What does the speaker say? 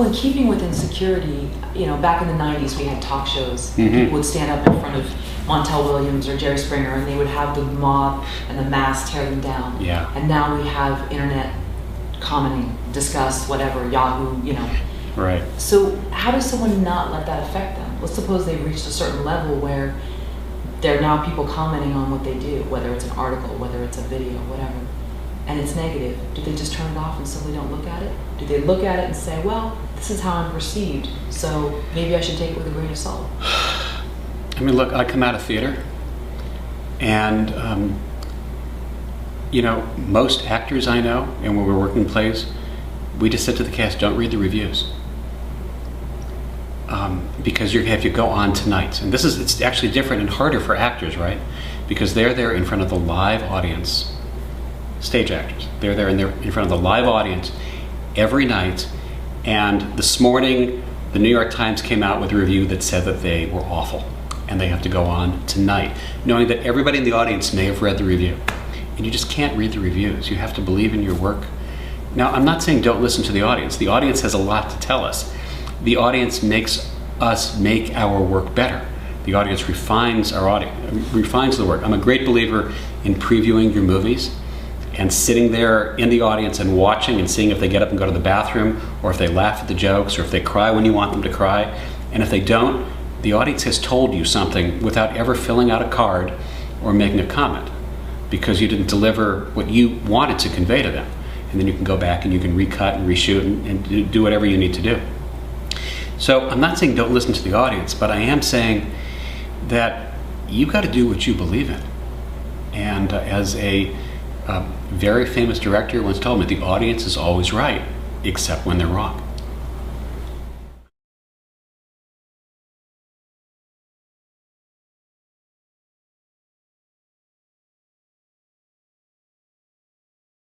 Well, in keeping with insecurity, back in the 90s we had talk shows. Mm-hmm. People would stand up in front of Montel Williams or Jerry Springer and they would have the mob and the mass tear them down. Yeah. And now we have internet commenting, discuss, whatever, Yahoo, Right. So how does someone not let that affect them? Let's suppose they've reached a certain level where there are now people commenting on what they do, whether it's an article, whether it's a video, whatever, and it's negative. Do they just turn it off and simply don't look at it? Do they look at it and say, well, this is how I'm perceived, so maybe I should take it with a grain of salt? I mean, look, I come out of theater, and most actors I know, and when we're working plays, we just said to the cast, don't read the reviews. Because you have to go on tonight. And it's actually different and harder for actors, right? Because they're there in front of the live audience. Stage actors. They're there in front of the live audience every night. And this morning, the New York Times came out with a review that said that they were awful. And they have to go on tonight, knowing that everybody in the audience may have read the review. And you just can't read the reviews. You have to believe in your work. Now, I'm not saying don't listen to the audience. The audience has a lot to tell us. The audience makes us make our work better. The audience refines the work. I'm a great believer in previewing your movies and sitting there in the audience and watching and seeing if they get up and go to the bathroom, or if they laugh at the jokes, or if they cry when you want them to cry. And if they don't, the audience has told you something without ever filling out a card or making a comment, because you didn't deliver what you wanted to convey to them. And then you can go back and you can recut and reshoot and do whatever you need to do. So I'm not saying don't listen to the audience, but I am saying that you've got to do what you believe in. And as a very famous director once told me, the audience is always right, except when they're wrong.